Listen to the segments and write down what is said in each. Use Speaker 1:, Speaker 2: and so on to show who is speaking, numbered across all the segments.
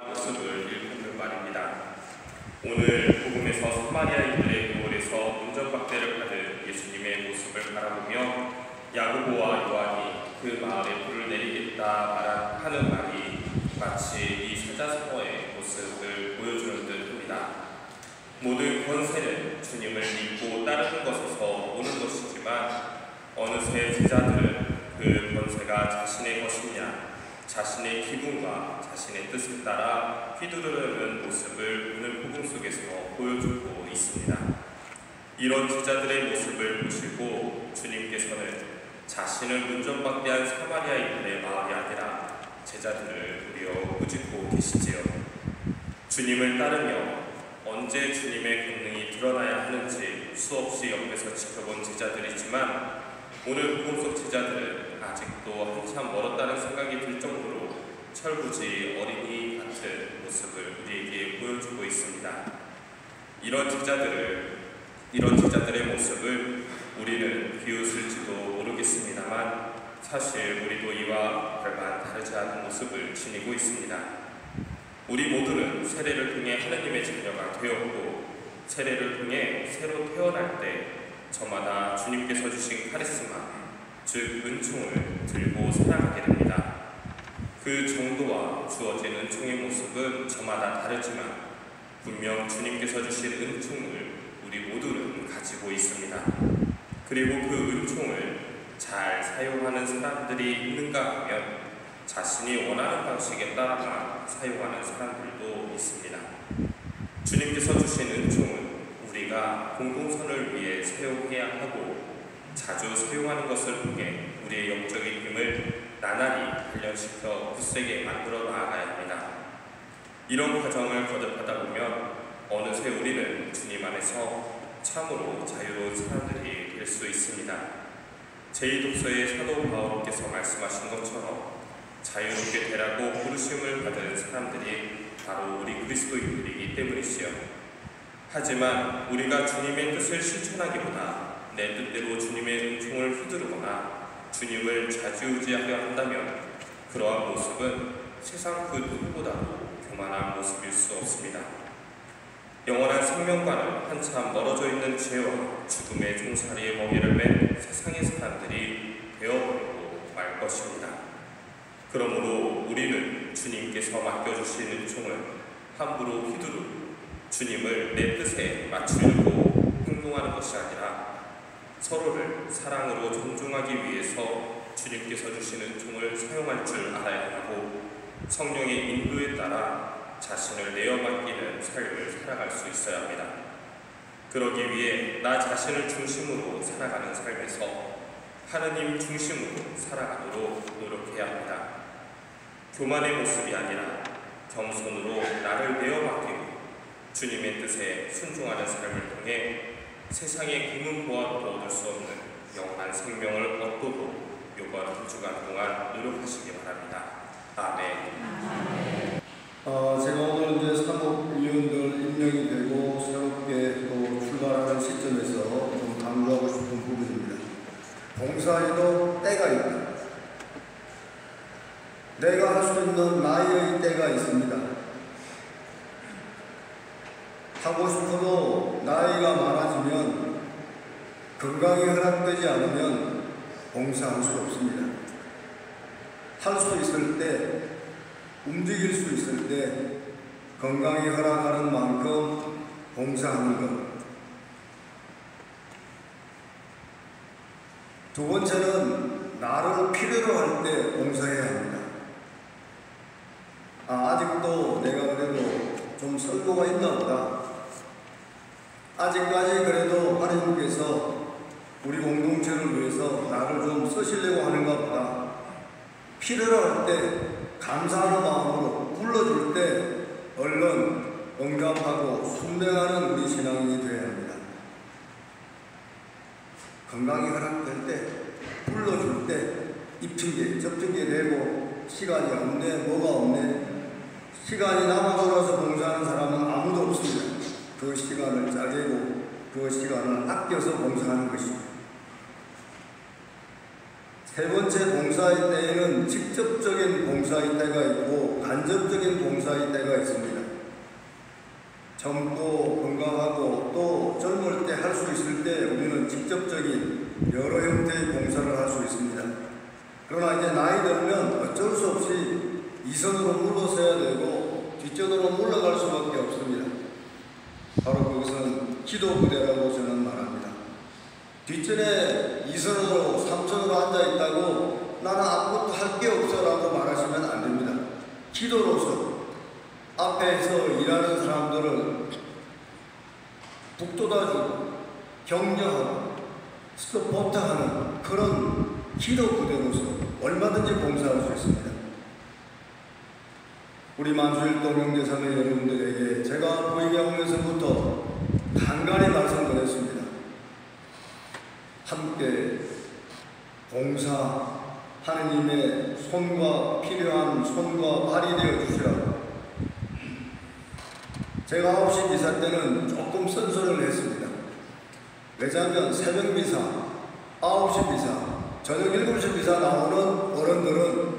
Speaker 1: 모습을 일컫는 말입니다. 오늘 복음에서 사마리아인들의 교홀에서 운전박대를 받은 예수님의 모습을 바라보며 야고보와 요한이 그 마을에 불을 내리겠다 하는 말이 마치 이 사자성어의 모습을 보여주는 듯합니다. 모든 권세는 주님을 믿고 따르는 것에서 오는 것이지만 어느새 제자들은 그 권세가 자신의 것이냐, 자신의 기분과 자신의 뜻에 따라 휘두르는 모습을 오늘 복음 속에서 보여주고 있습니다. 이런 제자들의 모습을 보시고 주님께서는 자신을 운전박대한 사마리아인들의 마을이 아니라 제자들을 도리어 꾸짖고 계시지요. 주님을 따르며 언제 주님의 권능이 드러나야 하는지 수없이 옆에서 지켜본 제자들이지만 오늘 복음 속 제자들은 아직도 한참 멀었다는 생각이 들 정도로 철부지 어린이 같은 모습을 우리에게 보여주고 있습니다. 이런 제자들의 모습을 우리는 비웃을지도 모르겠습니다만 사실 우리도 이와 별반 다르지 않은 모습을 지니고 있습니다. 우리 모두는 세례를 통해 하느님의 자녀가 되었고 세례를 통해 새로 태어날 때 저마다 주님께서 주신 카리스마, 즉 은총을 들고 살아가게 됩니다. 그 정도와 주어진 은총의 모습은 저마다 다르지만 분명 주님께서 주신 은총을 우리 모두는 가지고 있습니다. 그리고 그 은총을 잘 사용하는 사람들이 있는가 하면 자신이 원하는 방식에 따라만 사용하는 사람들도 있습니다. 주님께서 주신 은총은 우리가 공동선을 위해 사용해야 하고 자주 사용하는 것을 통해 우리의 영적인 힘을 나날이 단련시켜 굳세게 만들어 나아가야 합니다. 이런 과정을 거듭하다 보면 어느새 우리는 주님 안에서 참으로 자유로운 사람들이 될 수 있습니다. 제2독서의 사도 바울께서 말씀하신 것처럼 자유롭게 되라고 부르심을 받은 사람들이 바로 우리 그리스도인들이기 때문이지요. 하지만 우리가 주님의 뜻을 실천하기보다 내 뜻대로 주님의 은총을 휘두르거나 주님을 좌지우지하려 한다면 그러한 모습은 세상 그 누구보다도 교만한 모습일 수 없습니다. 영원한 생명과는 한참 멀어져 있는 죄와 죽음의 종살이의 멍에를 맨 세상의 사람들이 되어버리고 말 것입니다. 그러므로 우리는 주님께서 맡겨주신 은총을 함부로 휘두르고 주님을 내 뜻에 맞추려고 행동하는 것이 아니라 서로를 사랑으로 존중하기 위해서 주님께서 주신 은총을 사용할 줄 알아야 하고 성령의 인도에 따라 자신을 내어 맡기는 삶을 살아갈 수 있어야 합니다. 그러기 위해 나 자신을 중심으로 살아가는 삶에서 하느님 중심으로 살아가도록 노력해야 합니다. 교만의 모습이 아니라 겸손으로 나를 내어 맡기고 주님의 뜻에 순종하는 삶을 통해 세상의 금은 보아도 얻을 수 없는 영원한 생명을 얻도록 이번 한 주간 동안 노력하시기 바랍니다. 아멘.
Speaker 2: 제가 오늘 이제 사목위원들 임명이 되고 새롭게 또 출발하는 시점에서 좀 강조하고 싶은 부분입니다. 봉사에도 때가 있다. 내가 할 수 있는 나이의 때가 있습니다. 하고 싶어도 나이가 많아지면 건강이 허락되지 않으면 봉사할 수 없습니다. 할 수 있을 때, 움직일 수 있을 때 건강이 허락하는 만큼 봉사하는 것. 두 번째는 나를 필요로 할 때 봉사해야 합니다. 아직도 내가 그래도 좀 쓸모가 있나 보다. 아직까지 그래도 하나님께서 우리 공동체를 위해서 나를 좀 쓰시려고 하는가 보다. 필요로 할 때 감사하는 마음으로 불러줄 때 얼른 응답하고 순종하는 우리 신앙인이 되어야 합니다. 건강이 허락될 때, 불러줄 때 이 핑계, 저 핑계 대고 시간이 없네, 뭐가 없네. 시간이 남아 돌아서 봉사하는 사람은 아무도 없습니다. 그 시간을 짜내고 그 시간을 아껴서 봉사하는 것입니다. 세 번째 봉사의 때에는 직접적인 봉사의 때가 있고 간접적인 봉사의 때가 젊고 건강하고 또 젊을 때 할 수 있을 때 우리는 직접적인 여러 형태의 봉사를 할 수 있습니다. 그러나 이제 나이 들면 어쩔 수 없이 이선으로 물러서야 되고 뒷전으로 물러갈 수밖에 없습니다. 바로 그것은 기도 부대라고 저는 말합니다. 뒷전에 2선으로 3선으로 앉아있다고 나는 아무것도 할 게 없어 라고 말하시면 안 됩니다. 기도로서 앞에서 일하는 사람들을 북돋아주고 격려하고 서포트하는 그런 기도 부대로서 얼마든지 봉사할 수 있습니다. 우리 만수일동 형제자매 여러분들에게 제가 부임하면서부터 간간히 말씀드렸습니다. 함께 봉사, 하느님의 손과 필요한 손과 발이 되어 주시라고. 제가 9시 미사 때는 조금 선서를 했습니다. 왜냐하면 새벽 미사, 9시 미사, 저녁 7시 미사 나오는 어른들은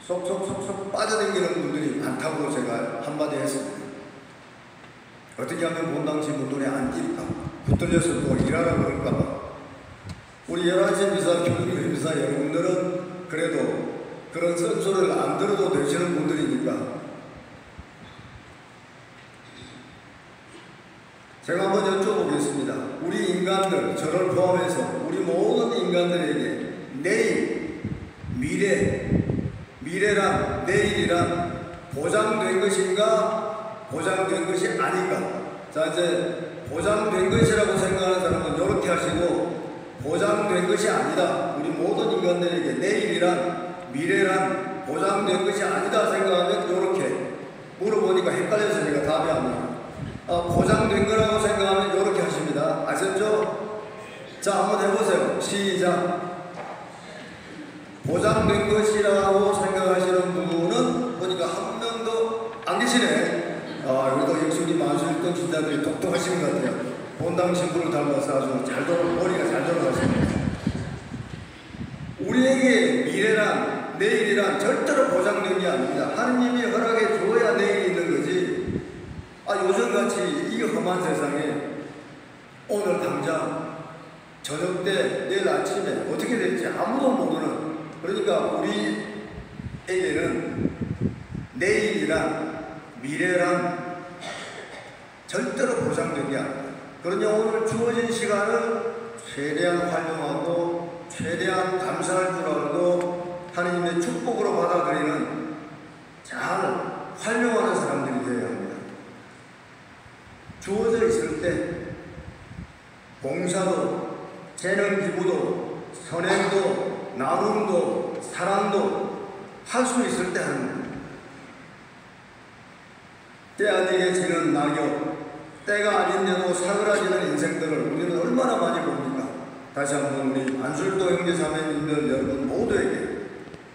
Speaker 2: 쏙쏙쏙쏙 빠져다니는 분들이 많다고 제가 한마디 했습니다. 어떻게 하면 본당시 분들이 안 뛸까? 붙들려서 또 일하라고 그럴까봐. 우리 11시 미사, 교육 미사 여러분들은 그래도 그런 선소를 안 들어도 되시는 분들이니까 제가 한번 여쭤보겠습니다. 우리 인간들, 저를 포함해서 우리 모든 인간들에게 내일, 미래란, 내일이란 보장된 것인가, 보장된 것이 아닌가. 자, 이제 보장된 것이라고 생각하는 사람은 이렇게 하시고, 보장된 것이 아니다. 우리 모든 인간들에게 내일이란, 미래란 보장된 것이 아니다 생각하면 이렇게 물어보니까 헷갈려서 제가 답이 안 나요. 보장된 거라고 생각하면 이렇게 하십니다. 아셨죠? 자, 한번 해보세요. 시작. 보장된 것이라고 생각하시는 분은 보니까 한 명도 안 계시네. 여기도 역시 우리 만수일동 신자들이 똑똑하신 것 같아요. 본당 신부를 닮아서 아주 머리가 잘 돌아가십니다. 우리에게 미래란, 내일이란 절대로 보장된 게 아닙니다. 하느님이 허락해 줘야 내일이 있는 거지. 요즘같이 이 험한 세상에 오늘 당장 저녁 때 내일 아침에 어떻게 될지 아무도 모르는, 그러니까 우리에게는 내일이란 미래란 절대로 보장된 게 아닙니다. 그러니 오늘 주어진 시간을 최대한 활용하고 최대한 감사할 줄 알고 하느님의 축복으로 받아들이는 잘 활용하는 사람들이 되어야 합니다. 주어져 있을 때 봉사도, 재능 기부도, 선행도, 나눔도, 사랑도 할 수 있을 때 하는 겁니다. 때아니게 지는 낙엽, 때가 아닌데도 사그라지는 인생들을 우리는 얼마나 많이 봅니까? 다시 한번 우리 만수일동 형제자매님들 여러분 모두에게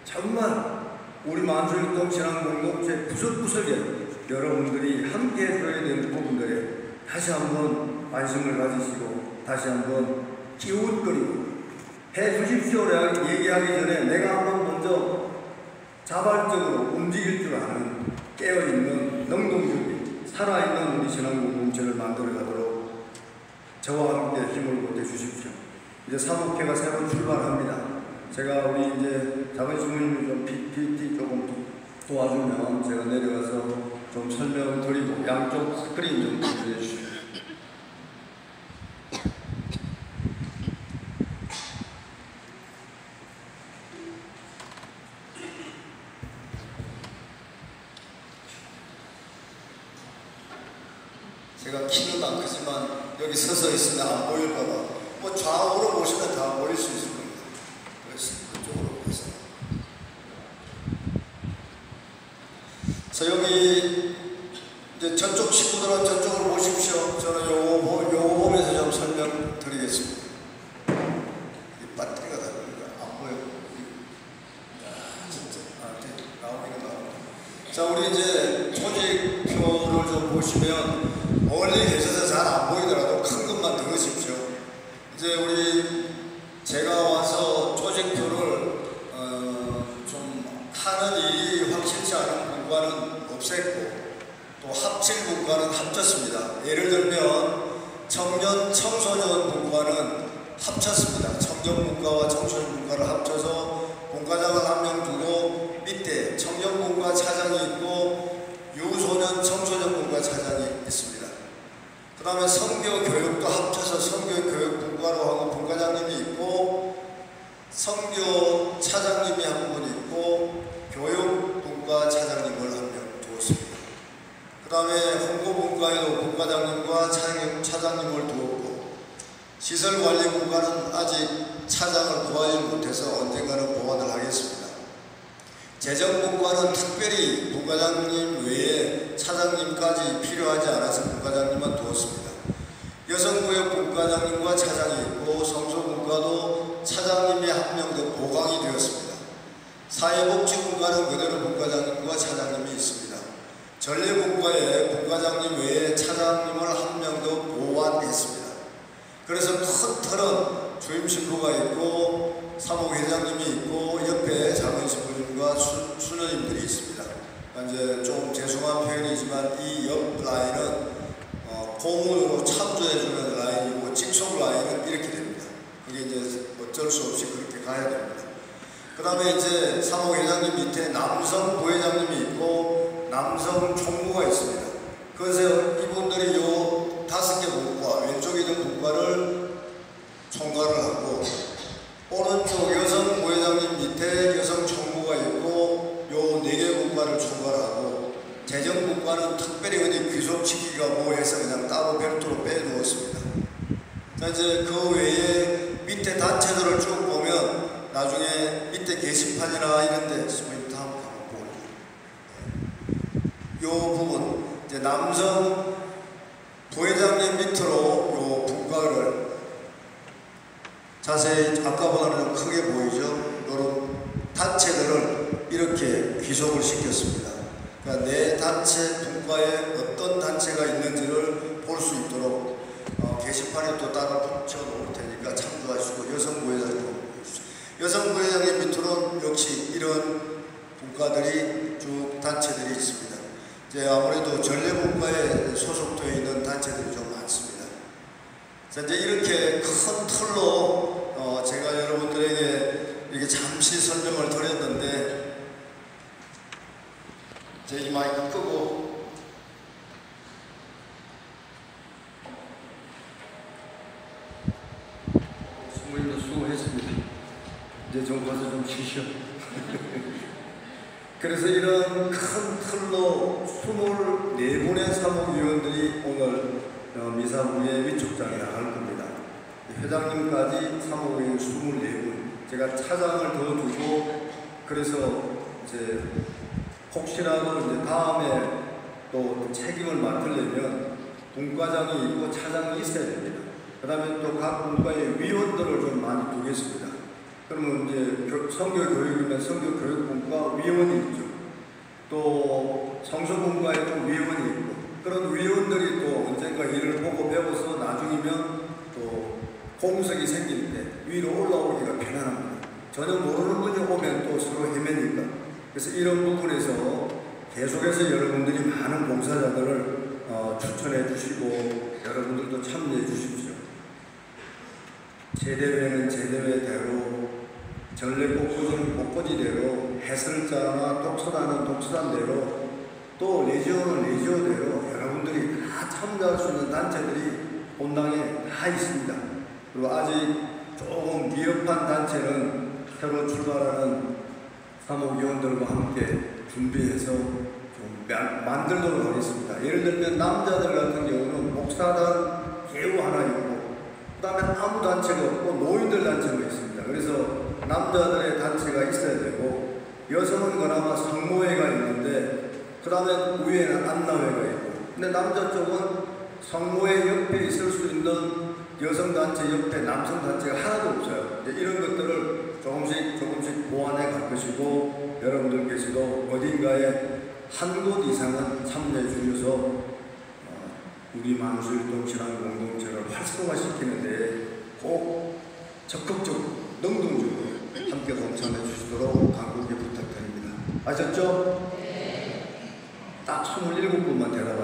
Speaker 2: 정말 우리 만수일동 신앙공동체 구석구석에 여러분들이 함께 해줘야 되는 부분들에 다시 한번 관심을 가지시고 다시 한번 기웃거리고 해주십시오라고 얘기하기 전에 내가 한번 먼저 자발적으로 움직일 줄 아는 깨어있는 능동적인 살아있는 우리 신앙공동체를 만들어가도록 저와 함께 힘을 보태주십시오. 이제 사목회가 새로 출발합니다. 제가 우리 이제 자본시민을 좀 PT 조금 도와주면 제가 내려가서 좀 설명을 드리고 양쪽 스크린 좀 준비해 주십시오. 제가 키는 안 크지만 여기 서서 있으면 안 보일까봐 뭐 좌우로 보시면 다 보일 수 있을 겁니다. 그래서 그쪽으로 해서 자, 여기 이제 저쪽 친구들은 저쪽으로 보십시오. 저는 요거 보면서 좀 설명드리겠습니다. 이 배터리가 다르니까 안 보여. 진짜 나오기는 나옵니다. 자, 우리 이제 조직표를 좀 보시면 멀리 계셔서 잘 안 보이더라도 큰 것만 들으십시오. 이제 제가 와서 조직표를 좀 하는 일이 확실치 않은 공간은 없앴고 또 합칠 분과는 합쳤습니다. 예를 들면 청년 청소년 분과는 합쳤습니다. 청년 분과와 청소년 분과를 합쳐서 분과장을 한 명 두고 밑에 청년 분과 차장이 있고 유소년 청소년 분과 차장이 있습니다. 그 다음에 선교 교육도 합쳐서 선교 교육 분과로 하고 분과장님이 있고 선교 차장님이 한 분 있고 교육 분과 차장님을 한 명 두었습니다. 그 다음에 홍보분과에도 분과장님과 차장님을 두었고 시설관리분과는 아직 차장을 구하지 못해서 언젠가는 보완을 하겠습니다. 재정분과는 특별히 분과장님 외에 차장님까지 필요하지 않아서 분과장님만 두었습니다. 여성구역 분과장님과 차장이 있고 성소분과도 차장님이 한 명 더 보강이 되었습니다. 사회복지분과는 그대로 분과장님과 차장님이 있습니다. 전례분과에 분과장님 외에 차장님을 한 명 더 보완했습니다. 그래서 큰 틀은 주임신부가 있고 사무회장님이 있고 옆에 작은 신부님과 수녀님들이 있습니다. 이제 좀 죄송한 표현이지만 이 옆 라인은 고문으로 참조해주는 라인이고 직속 라인은 이렇게 됩니다. 그게 이제 어쩔 수 없이 그렇게 가야 됩니다. 그 다음에 이제 사무회장님 밑에 남성 부회장님이 있고 남성 총무가 있습니다. 그래서 이분들이 요 5개 분과 왼쪽에 있는 분과를 총괄을 하고 오른쪽 여성 부회장님 밑에 여성 총무가 있고 요 4개 분과를 총괄하고 재정분과는 특별히 어디 귀속시키기가 뭐해서 그냥 따로 별도로 빼두었습니다. 자, 이제 그 외에 밑에 단체들을 쭉 보면 나중에 밑에 게시판이나 이런데 선생님 다음 가보고 요 부분 이제 남성 부회장님 밑으로 요 분과를 자세히 아까보다는 좀 크게 보이죠? 이런 단체들을 이렇게 귀속을 시켰습니다. 그러니까 내 단체 분과에 어떤 단체가 있는지를 볼 수 있도록 게시판에 또 따로 붙여 놓을 테니까 참조하시고 여성부회장님 보십시오. 여성부회장님 밑으로는 역시 이런 분과들이 쭉 단체들이 있습니다. 이제 아무래도 전례분과에 소속되어 있는 단체들이 좀 많습니다. 자, 이제 이렇게 큰 틀로 제가 여러분들에게 이렇게 잠시 설명을 드렸는데 제 이 마이크 끄고 수고님도 수고했습니다. 이제 좀 가서 좀 쉬시오. 그래서 이런 큰 틀로 24분의 사무위원들이 오늘 미사부의 위촉장에 나갈 겁니다. 회장님까지 사무위원 24분, 제가 차장을 더 두고 그래서 이제 혹시라도 이제 다음에 또 책임을 맡으려면 분과장이 있고 차장이 있어야 됩니다. 그 다음에 또 각 분과의 위원들을 좀 많이 두겠습니다. 그러면 이제 성교교육이면 성교교육분과 위원이 있죠. 또 성소분과에도 위원이 있고 그런 위원들이 또 언젠가 일을 보고 배워서 나중이면 또 공석이 생길 때 위로 올라오기가 편안합니다. 전혀 모르는 분이 오면 또 서로 헤매니까. 그래서 이런 부분에서 계속해서 여러분들이 많은 봉사자들을 추천해 주시고 여러분들도 참여해 주십시오. 제대회는 제대회대로 전례꽃꽂이는 꽃꽂이대로 해설자나 독서단은 독서단대로 또 레지오는 레지오대로 여러분들이 다 참여할 수 있는 단체들이 본당에 다 있습니다. 그리고 아직 조금 미흡한 단체는 새로 출발하는 사무위원들과 함께 준비해서 좀 만들도록 하겠습니다. 예를 들면 남자들 같은 경우는 목사단 개우 하나 있고 그 다음에 아무 단체가 없고 노인들 단체가 있습니다. 그래서 남자들의 단체가 있어야 되고 여성은 그나마 성모회가 있는데 그 다음에 위에는 안나회가 있고 근데 남자 쪽은 성모회 옆에 있을 수 있는 여성단체 옆에 남성단체가 하나도 없어요. 이제 이런 것들을 조금씩 보완해 갈 것이고 여러분들께서도 어딘가에 한 곳 이상은 참여해 주셔서 우리 만수일동 신앙 공동체를 활성화시키는데 꼭 적극적으로 능동적으로 함께 동참해 주시도록 간곡히 부탁드립니다. 아셨죠? 딱 27분만 대답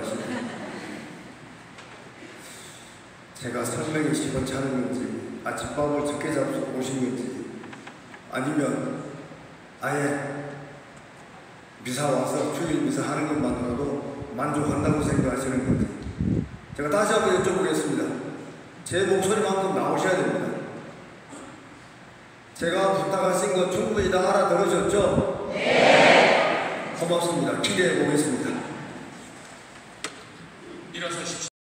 Speaker 2: 제가 설명이 시원치 않은 건지 아침밥을 적게 잡수 오신 건지 아니면 아예 미사 와서 주일 미사 하는 것만으로도 만족한다고 생각하시는 건지 제가 다시 한번 여쭤보겠습니다. 제 목소리만큼 나오셔야 됩니다. 제가 부탁하신 거 충분히 다 알아들으셨죠? 네. 고맙습니다. 기대해 보겠습니다.